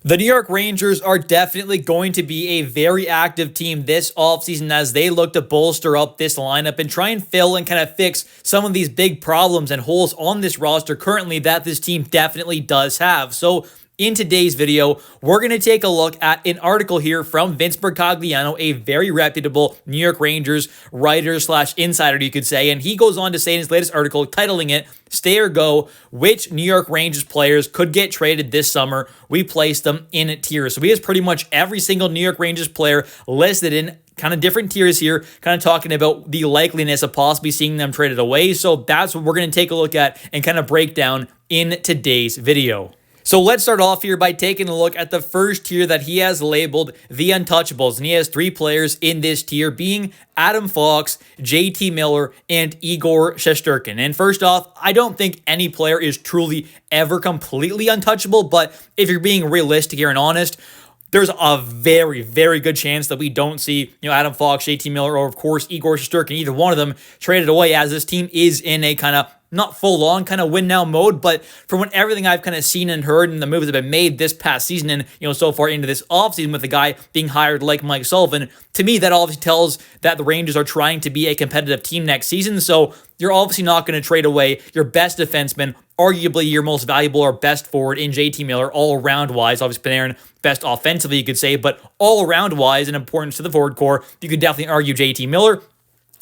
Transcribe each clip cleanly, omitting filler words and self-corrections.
The New York Rangers are definitely going to be a very active team this offseason as they look to bolster up this lineup and try and fill and kind of fix some of these big problems and holes on this roster currently that this team definitely does have. So in today's video, we're going to take a look at an article here from Vince Mercogliano, a very reputable New York Rangers writer slash insider, you could say. And he goes on to say in his latest article, titling it, Stay or Go, which New York Rangers players could get traded this summer. We placed them in tiers. So he has pretty much every single New York Rangers player listed in kind of different tiers here, kind of talking about the likeliness of possibly seeing them traded away. So that's what we're going to take a look at and kind of break down in today's video. So let's start off here by taking a look at the first tier that he has labeled the Untouchables. And he has three players in this tier being Adam Fox, JT Miller, and Igor Shesterkin. And first off, I don't think any player is truly ever completely untouchable, but if you're being realistic here and honest, there's a very, very good chance that we don't see, Adam Fox, JT Miller, or of course Igor Shesterkin, either one of them traded away, as this team is in a kind of not full on kind of win now mode, but from what everything I've kind of seen and heard and the moves that have been made this past season and, so far into this offseason with the guy being hired like Mike Sullivan, to me, that obviously tells that the Rangers are trying to be a competitive team next season. So you're obviously not going to trade away your best defenseman, arguably your most valuable or best forward in JT Miller, all around wise. Obviously, Panarin best offensively, you could say, but all around wise in importance to the forward core, you could definitely argue JT Miller.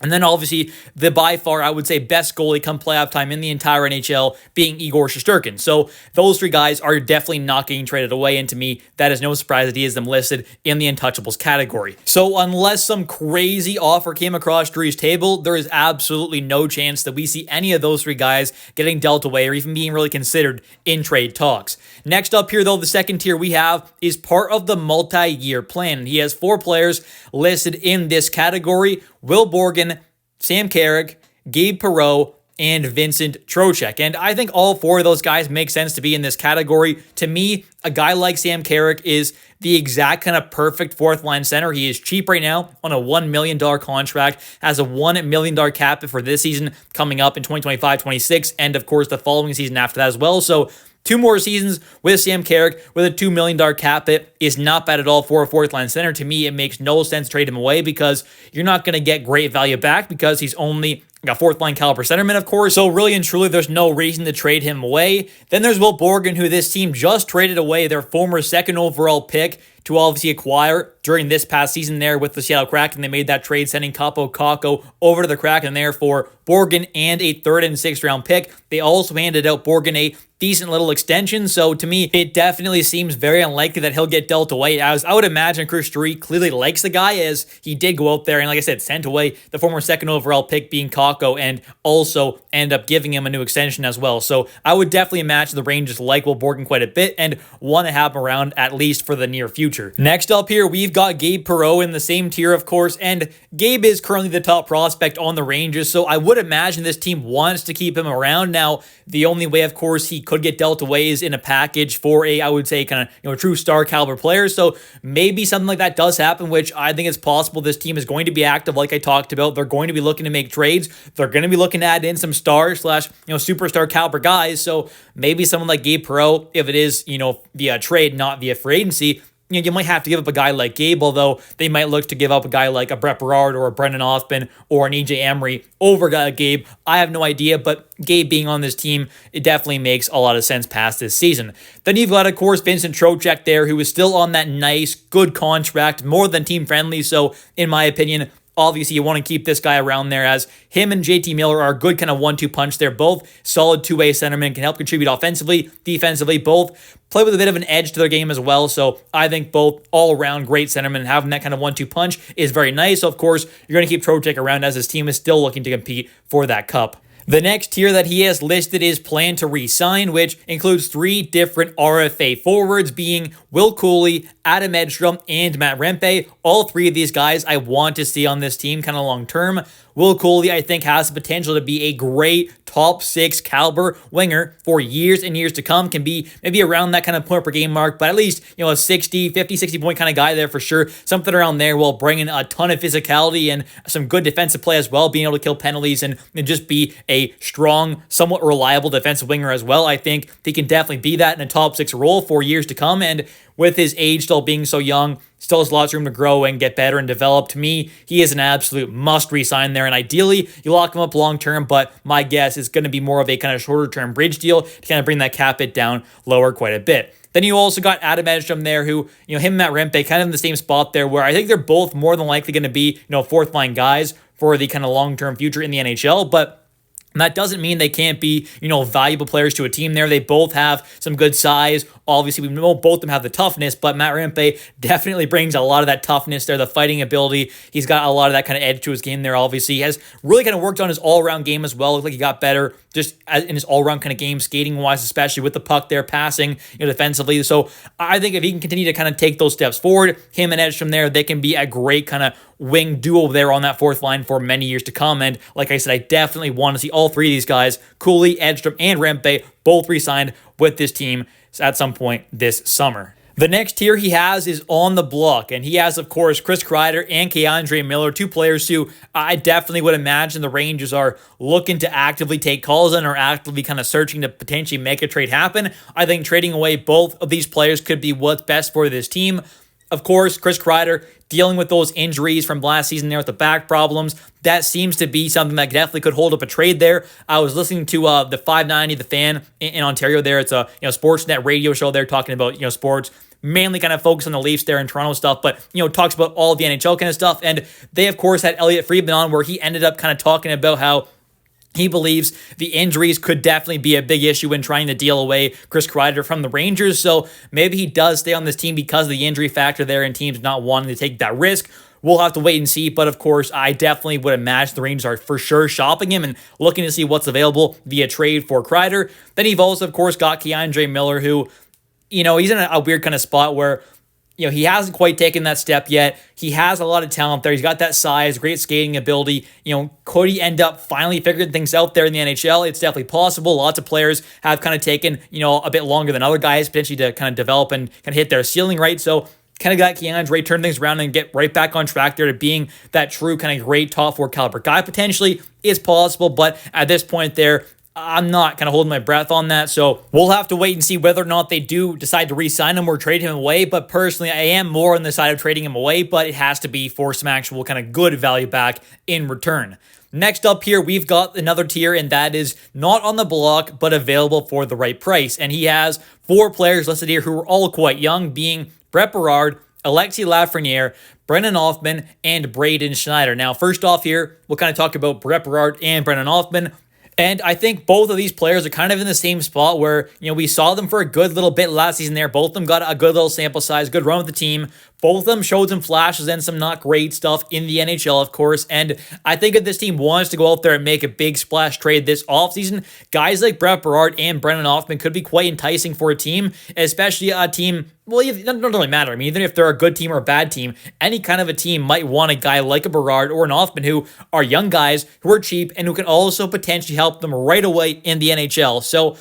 And then obviously the by far, I would say, best goalie come playoff time in the entire NHL being Igor Shesterkin. So those three guys are definitely not getting traded away. And to me, that is no surprise that he has them listed in the Untouchables category. So unless some crazy offer came across Drew's table, there is absolutely no chance that we see any of those three guys getting dealt away or even being really considered in trade talks. Next up here, though, the second tier we have is part of the multi-year plan. He has four players listed in this category: Will Borgen, Sam Carrick, Gabe Perreault, and Vincent Trocheck. And I think all four of those guys make sense to be in this category. To me, a guy like Sam Carrick is the exact kind of perfect fourth line center. He is cheap right now on a $1 million contract, has a $1 million cap for this season coming up in 2025-26, and of course the following season after that as well. So 2 more seasons with Sam Carrick with a $2 million cap hit is not bad at all for a fourth line center. To me, it makes no sense to trade him away because you're not going to get great value back because he's only a fourth line caliber centerman, of course. So really and truly, there's no reason to trade him away. Then there's Will Borgen, who this team just traded away their former second overall pick to obviously acquire during this past season there with the Seattle Kraken. They made that trade, sending Kaapo Kakko over to the Kraken there for Borgen and a 3rd and 6th round pick. They also handed out Borgen a decent little extension. So to me, it definitely seems very unlikely that he'll get dealt away, as I would imagine Chris Drury clearly likes the guy, as he did go out there and, like I said, sent away the former second overall pick being Kakko and also end up giving him a new extension as well. So I would definitely imagine the Rangers like Will Borgen quite a bit and want to have him around at least for the near future. Next up here, we've got Gabe Perreault in the same tier, of course, and Gabe is currently the top prospect on the Rangers, so I would imagine this team wants to keep him around. Now, the only way, of course, he could get dealt away is in a package for a, I would say, kind of, true star caliber player. So maybe something like that does happen, which I think it's possible. This team is going to be active, like I talked about. They're going to be looking to make trades. They're going to be looking to add in some star slash, superstar caliber guys. So maybe someone like Gabe Perreault, if it is, via trade, not via free agency, you might have to give up a guy like Gabe, although they might look to give up a guy like a Brett Berard or a Brendan Othman or an EJ Emery over Gabe. I have no idea, but Gabe being on this team, it definitely makes a lot of sense past this season. Then you've got, of course, Vincent Trocheck there, who is still on that nice, good contract, more than team-friendly. So, in my opinion, obviously, you want to keep this guy around there, as him and JT Miller are a good kind of 1-2 punch. They're both solid two-way centermen, can help contribute offensively, defensively, both play with a bit of an edge to their game as well. So I think both all-around great centermen, having that kind of 1-2 punch is very nice. So, of course, you're going to keep Trocheck around as his team is still looking to compete for that cup. The next tier that he has listed is plan to re-sign, which includes 3 different RFA forwards, being Will Cooley, Adam Edstrom, and Matt Rempe. All 3 of these guys I want to see on this team kind of long-term. Will Cooley, I think, has the potential to be a great top 6 caliber winger for years and years to come. Can be maybe around that kind of point per game mark, but at least, a 60 point kind of guy there for sure. Something around there while bringing a ton of physicality and some good defensive play as well, being able to kill penalties and just be a strong, somewhat reliable defensive winger as well. I think he can definitely be that in a top 6 role for years to come. And with his age still being so young, still has lots of room to grow and get better and develop. To me, he is an absolute must re-sign there. And ideally, you lock him up long-term, but my guess is going to be more of a kind of shorter-term bridge deal to kind of bring that cap hit down lower quite a bit. Then you also got Adam Edstrom there, who, him and Matt Rempe kind of in the same spot there, where I think they're both more than likely going to be, fourth-line guys for the kind of long-term future in the NHL. But that doesn't mean they can't be, valuable players to a team there. They both have some good size. Obviously, we know both of them have the toughness, but Matt Rempe definitely brings a lot of that toughness there, the fighting ability. He's got a lot of that kind of edge to his game there, obviously. He has really kind of worked on his all-around game as well. Looks like he got better just in his all-around kind of game, skating-wise, especially with the puck there, passing, defensively. So I think if he can continue to kind of take those steps forward, him and Edstrom there, they can be a great kind of wing duo there on that fourth line for many years to come. And like I said, I definitely want to see all three of these guys, Cooley, Edstrom, and Rempe, both re-signed with this team at some point this summer. The next tier he has is on the block, and he has, of course, Chris Kreider and Keandre Miller, two players who I definitely would imagine the Rangers are looking to actively take calls on or actively kind of searching to potentially make a trade happen. I think trading away both of these players could be what's best for this team. Of course, Chris Kreider dealing with those injuries from last season there with the back problems. That seems to be something that definitely could hold up a trade there. I was listening to the 590 The Fan in Ontario there. It's a Sportsnet radio show there talking about sports, mainly kind of focused on the Leafs there in Toronto stuff, but talks about all the NHL kind of stuff. And they, of course, had Elliot Friedman on where he ended up kind of talking about how he believes the injuries could definitely be a big issue in trying to deal away Chris Kreider from the Rangers. So maybe he does stay on this team because of the injury factor there and teams not wanting to take that risk. We'll have to wait and see. But of course, I definitely would imagine the Rangers are for sure shopping him and looking to see what's available via trade for Kreider. Then you've also, of course, got Keandre Miller, who, he's in a weird kind of spot where he hasn't quite taken that step yet. He has a lot of talent there. He's got that size, great skating ability. Could he end up finally figuring things out there in the NHL? It's definitely possible. Lots of players have kind of taken, a bit longer than other guys potentially to kind of develop and kind of hit their ceiling, right? So kind of got Keandre turn things around and get right back on track there to being that true kind of great top 4 caliber guy potentially is possible. But at this point there, I'm not kind of holding my breath on that, so we'll have to wait and see whether or not they do decide to re-sign him or trade him away. But personally, I am more on the side of trading him away, but it has to be for some actual kind of good value back in return. Next up here, we've got another tier, and that is not on the block, but available for the right price. And he has 4 players listed here who are all quite young, being Brett Berard, Alexis Lafreniere, Brennan Hoffman, and Braden Schneider. Now, first off here, we'll kind of talk about Brett Berard and Brennan Hoffman. And I think both of these players are kind of in the same spot where, we saw them for a good little bit last season there. Both of them got a good little sample size, good run with the team. Both of them showed some flashes and some not great stuff in the NHL, of course. And I think if this team wants to go out there and make a big splash trade this offseason, guys like Brett Berard and Brennan Hoffman could be quite enticing for a team, especially a team. Well, it doesn't really matter. I mean, even if they're a good team or a bad team, any kind of a team might want a guy like a Berard or an Hoffman who are young guys who are cheap and who can also potentially help them right away in the NHL. So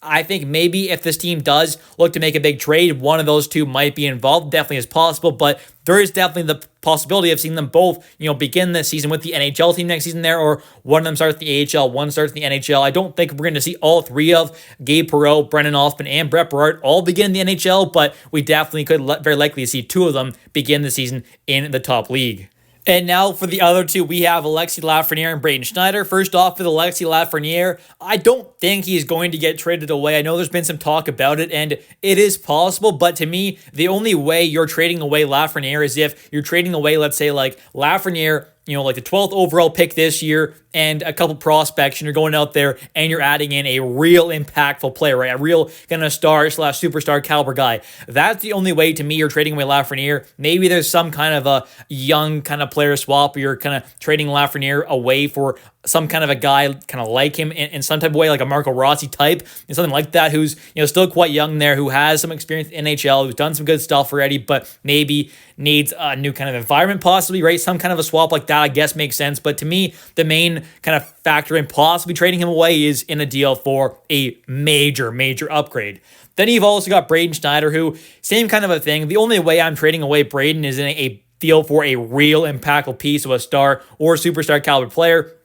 I think maybe if this team does look to make a big trade, one of those two might be involved. Definitely is possible, but there is definitely the possibility of seeing them both, begin this season with the NHL team next season there, or one of them starts the AHL, one starts the NHL. I don't think we're going to see all 3 of Gabe Perreault, Brennan Hoffman, and Brett Berard all begin the NHL, but we definitely could very likely see 2 of them begin the season in the top league. And now for the other 2, we have Alexis Lafreniere and Braden Schneider. First off, with Alexis Lafreniere, I don't think he's going to get traded away. I know there's been some talk about it, and it is possible, but to me, the only way you're trading away Lafreniere is if you're trading away, let's say, like Lafreniere, like the 12th overall pick this year and a couple prospects, and you're going out there and you're adding in a real impactful player, right? A real kind of star/superstar caliber guy. That's the only way to me you're trading away Lafreniere. Maybe there's some kind of a young kind of player swap where you're kind of trading Lafreniere away for some kind of a guy kind of like him in some type of way, like a Marco Rossi type, and something like that, who's still quite young there, who has some experience in NHL, who's done some good stuff already, but maybe needs a new kind of environment possibly, right? Some kind of a swap like that, I guess, makes sense. But to me, the main kind of factor in possibly trading him away is in a deal for a major upgrade. Then you've also got Braden Schneider, who, same kind of a thing. The only way I'm trading away Braden is in a deal for a real impactful piece of a star or superstar caliber player.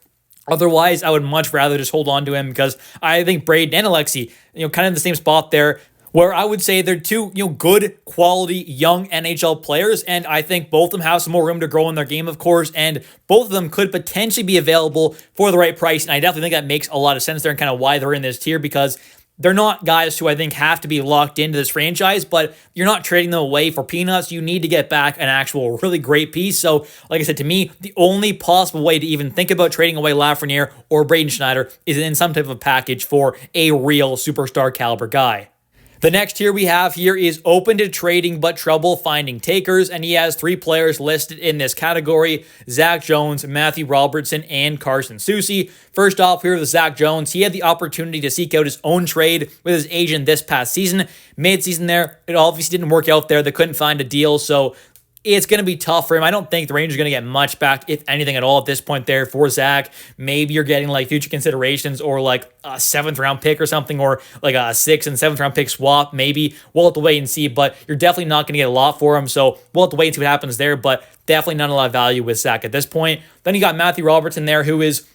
Otherwise, I would much rather just hold on to him because I think Braden and Alexi, kind of in the same spot there, where I would say they're two, good quality young NHL players, and I think both of them have some more room to grow in their game, of course, and both of them could potentially be available for the right price, and I definitely think that makes a lot of sense there and kind of why they're in this tier, because they're not guys who I think have to be locked into this franchise, but you're not trading them away for peanuts. You need to get back an actual really great piece. So, like I said, to me, the only possible way to even think about trading away Lafreniere or Braden Schneider is in some type of package for a real superstar caliber guy. The next tier we have here is open to trading but trouble finding takers, and he has 3 players listed in this category: Zach Jones, Matthew Robertson, and Carson Soucy. First off here with Zach Jones, he had the opportunity to seek out his own trade with his agent this past season. Mid-season there, it obviously didn't work out there. They couldn't find a deal, so it's going to be tough for him. I don't think the Rangers are going to get much back, if anything at all, at this point there for Zach. Maybe you're getting like future considerations or like a 7th round pick or something, or like a 6th and 7th round pick swap. Maybe we'll have to wait and see, but you're definitely not going to get a lot for him. So we'll have to wait and see what happens there, but definitely not a lot of value with Zach at this point. Then you got Matthew Robertson there, who is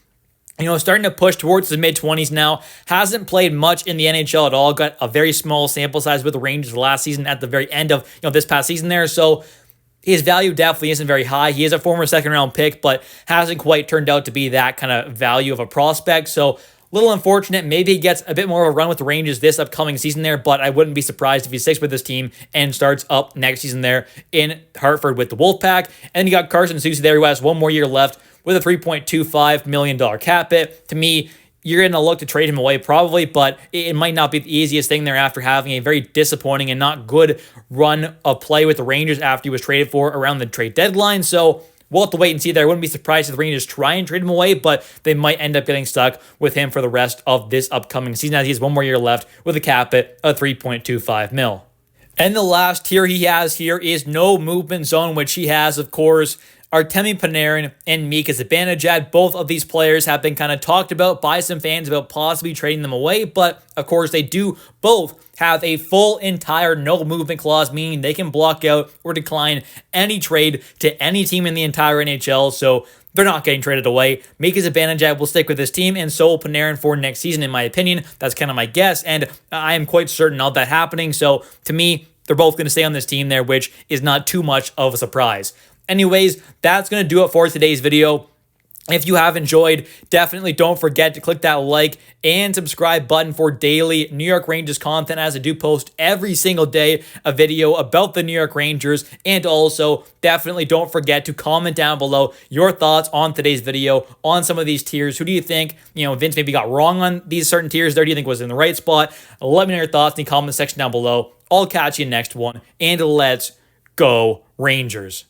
starting to push towards his mid-20s now. Hasn't played much in the NHL at all. Got a very small sample size with the Rangers last season at the very end of this past season there. So his value definitely isn't very high. He is a former 2nd-round pick, but hasn't quite turned out to be that kind of value of a prospect. So, little unfortunate. Maybe he gets a bit more of a run with the Rangers this upcoming season there, but I wouldn't be surprised if he sticks with this team and starts up next season there in Hartford with the Wolfpack. And then you got Carson Soucy there, who has 1 more year left with a $3.25 million cap hit. To me, you're going to look to trade him away probably, but it might not be the easiest thing there after having a very disappointing and not good run of play with the Rangers after he was traded for around the trade deadline. So we'll have to wait and see there. I wouldn't be surprised if the Rangers try and trade him away, but they might end up getting stuck with him for the rest of this upcoming season, as he has 1 more year left with a cap hit of $3.25 million. And the last tier he has here is no movement zone, which he has, of course, Artemi Panarin and Mika Zibanejad. Both of these players have been kind of talked about by some fans about possibly trading them away, but of course they do both have a full entire no movement clause, meaning they can block out or decline any trade to any team in the entire NHL, so they're not getting traded away. Mika Zibanejad will stick with this team, and so will Panarin for next season, in my opinion. That's kind of my guess, and I am quite certain of that happening, so to me, they're both going to stay on this team there, which is not too much of a surprise. Anyways, that's going to do it for today's video. If you have enjoyed, definitely don't forget to click that like and subscribe button for daily New York Rangers content, as I do post every single day a video about the New York Rangers. And also, definitely don't forget to comment down below your thoughts on today's video on some of these tiers. Who do you think, Vince maybe got wrong on these certain tiers there? Do you think was in the right spot? Let me know your thoughts in the comment section down below. I'll catch you next one, and let's go Rangers.